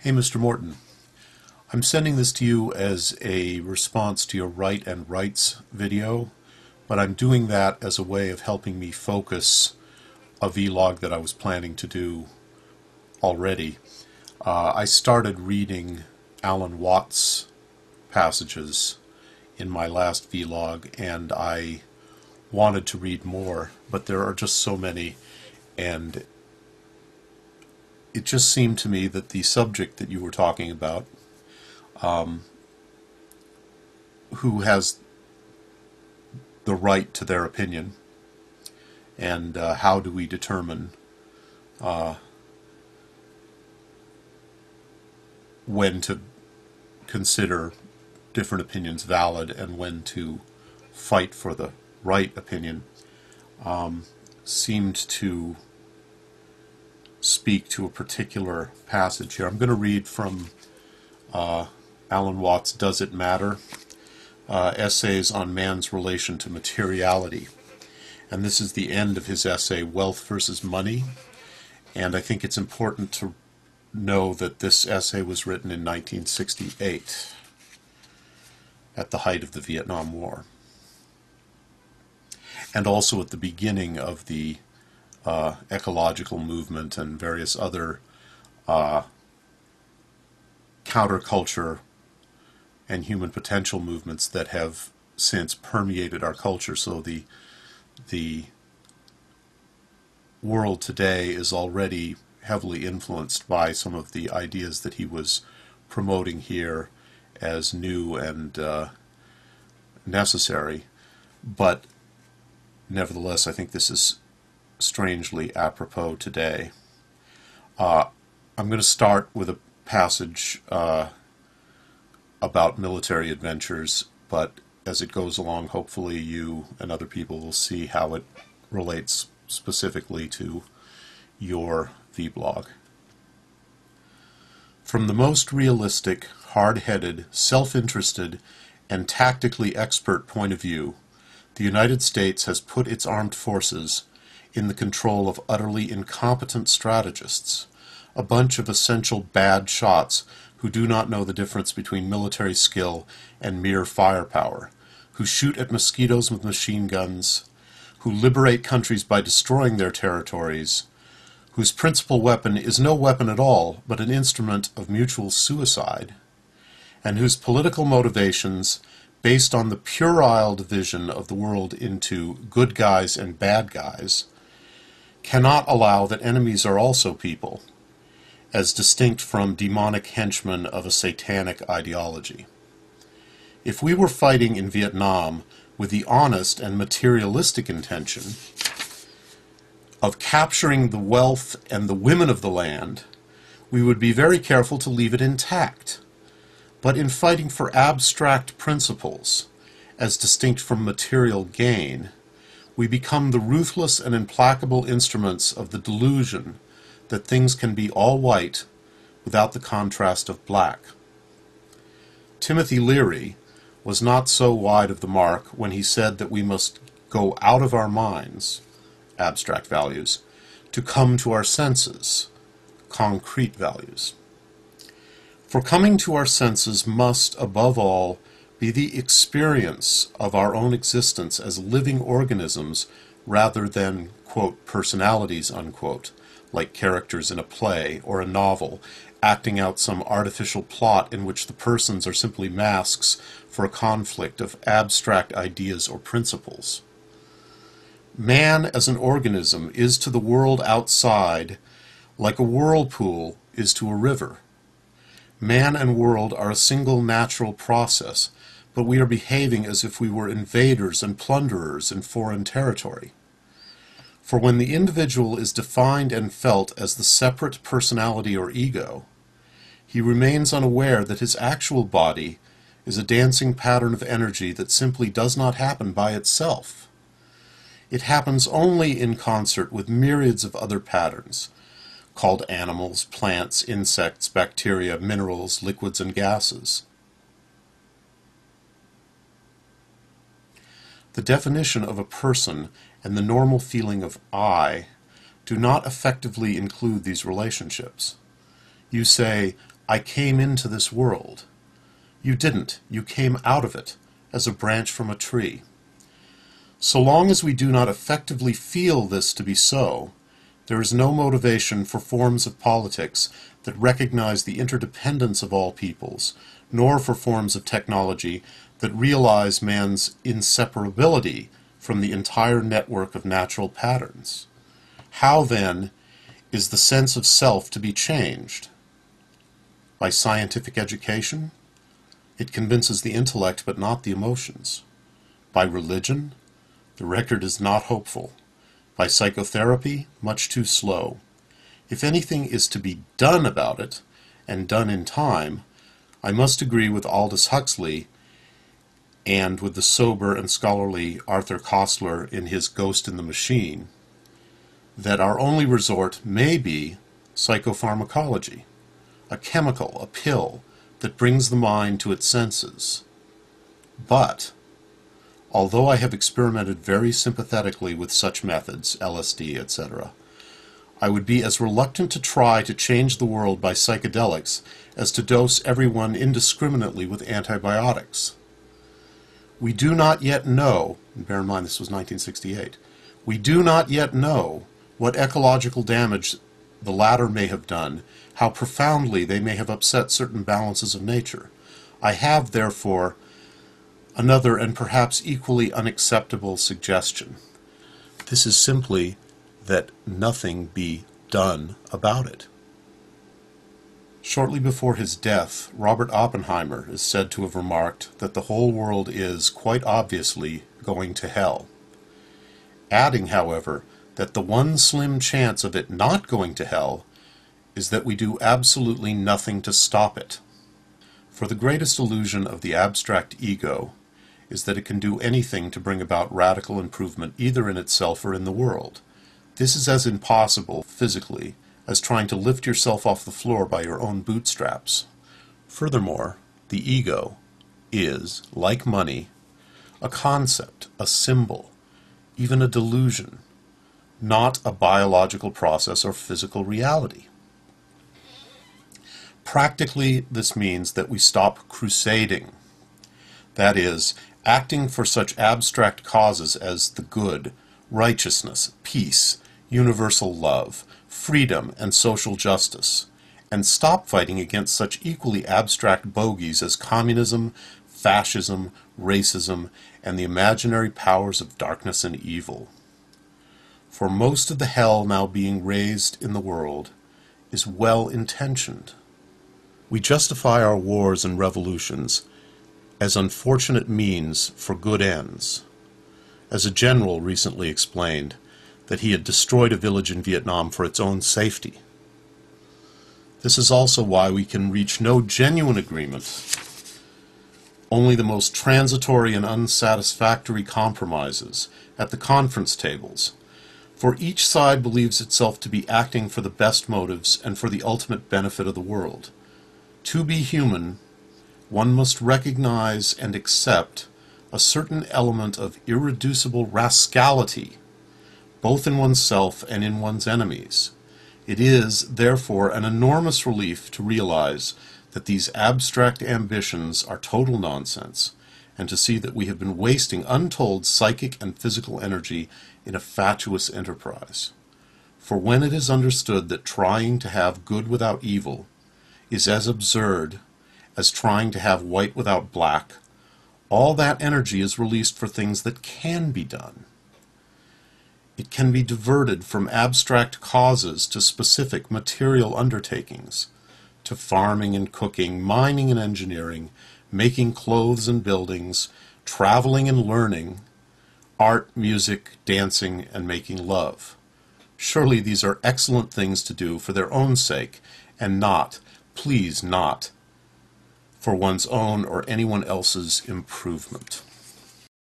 Hey, Mr. Morton. I'm sending this to you as a response to your right and rights video, but I'm doing that as a way of helping me focus a vlog that I was planning to do already. I started reading Alan Watts passages in my last vlog, and I wanted to read more, but there are just so many, and it just seemed to me that the subject that you were talking about, who has the right to their opinion, and how do we determine when to consider different opinions valid and when to fight for the right opinion, seemed to speak to a particular passage here. I'm going to read from Alan Watts' Does It Matter? Essays on Man's Relation to Materiality. And this is the end of his essay, Wealth versus Money. And I think it's important to know that this essay was written in 1968, at the height of the Vietnam War, and also at the beginning of the ecological movement and various other counterculture and human potential movements that have since permeated our culture. So the world today is already heavily influenced by some of the ideas that he was promoting here as new and necessary. But nevertheless, I think this is strangely apropos today. I'm going to start with a passage about military adventures, but as it goes along, hopefully you and other people will see how it relates specifically to your vlog. From the most realistic, hard-headed, self-interested, and tactically expert point of view, the United States has put its armed forces in the control of utterly incompetent strategists, a bunch of essential bad shots who do not know the difference between military skill and mere firepower, who shoot at mosquitoes with machine guns, who liberate countries by destroying their territories, whose principal weapon is no weapon at all but an instrument of mutual suicide, and whose political motivations, based on the puerile division of the world into good guys and bad guys, cannot allow that enemies are also people, as distinct from demonic henchmen of a satanic ideology. If we were fighting in Vietnam with the honest and materialistic intention of capturing the wealth and the women of the land, we would be very careful to leave it intact. But in fighting for abstract principles, as distinct from material gain, we become the ruthless and implacable instruments of the delusion that things can be all white without the contrast of black. Timothy Leary was not so wide of the mark when he said that we must go out of our minds, abstract values, to come to our senses, concrete values. For coming to our senses must, above all, be the experience of our own existence as living organisms rather than, quote, personalities, unquote, like characters in a play or a novel, acting out some artificial plot in which the persons are simply masks for a conflict of abstract ideas or principles. Man as an organism is to the world outside like a whirlpool is to a river. Man and world are a single natural process, but we are behaving as if we were invaders and plunderers in foreign territory. For when the individual is defined and felt as the separate personality or ego, he remains unaware that his actual body is a dancing pattern of energy that simply does not happen by itself. It happens only in concert with myriads of other patterns, called animals, plants, insects, bacteria, minerals, liquids, and gases. The definition of a person and the normal feeling of I do not effectively include these relationships. You say, I came into this world. You didn't. You came out of it, as a branch from a tree. So long as we do not effectively feel this to be so, there is no motivation for forms of politics that recognize the interdependence of all peoples, nor for forms of technology that realize man's inseparability from the entire network of natural patterns. How, then, is the sense of self to be changed? By scientific education? It convinces the intellect but not the emotions. By religion? The record is not hopeful. By psychotherapy? Much too slow. If anything is to be done about it, and done in time, I must agree with Aldous Huxley and with the sober and scholarly Arthur Koestler in his Ghost in the Machine, that our only resort may be psychopharmacology, a chemical, a pill, that brings the mind to its senses. But, although I have experimented very sympathetically with such methods, LSD, etc., I would be as reluctant to try to change the world by psychedelics as to dose everyone indiscriminately with antibiotics. We do not yet know, and bear in mind this was 1968, we do not yet know what ecological damage the latter may have done, how profoundly they may have upset certain balances of nature. I have, therefore, another and perhaps equally unacceptable suggestion. This is simply that nothing be done about it. Shortly before his death, Robert Oppenheimer is said to have remarked that the whole world is, quite obviously, going to hell, adding, however, that the one slim chance of it not going to hell is that we do absolutely nothing to stop it. For the greatest illusion of the abstract ego is that it can do anything to bring about radical improvement either in itself or in the world. This is as impossible, physically, as trying to lift yourself off the floor by your own bootstraps. Furthermore, the ego is, like money, a concept, a symbol, even a delusion, not a biological process or physical reality. Practically, this means that we stop crusading, that is, acting for such abstract causes as the good, righteousness, peace, universal love, freedom, and social justice, and stop fighting against such equally abstract bogies as communism, fascism, racism, and the imaginary powers of darkness and evil. For most of the hell now being raised in the world is well-intentioned. We justify our wars and revolutions as unfortunate means for good ends. As a general recently explained, that he had destroyed a village in Vietnam for its own safety. This is also why we can reach no genuine agreement, only the most transitory and unsatisfactory compromises at the conference tables, for each side believes itself to be acting for the best motives and for the ultimate benefit of the world. To be human, one must recognize and accept a certain element of irreducible rascality, both in oneself and in one's enemies. It is, therefore, an enormous relief to realize that these abstract ambitions are total nonsense, and to see that we have been wasting untold psychic and physical energy in a fatuous enterprise. For when it is understood that trying to have good without evil is as absurd as trying to have white without black, all that energy is released for things that can be done. It can be diverted from abstract causes to specific material undertakings, to farming and cooking, mining and engineering, making clothes and buildings, traveling and learning, art, music, dancing, and making love. Surely these are excellent things to do for their own sake, and not, please not, for one's own or anyone else's improvement.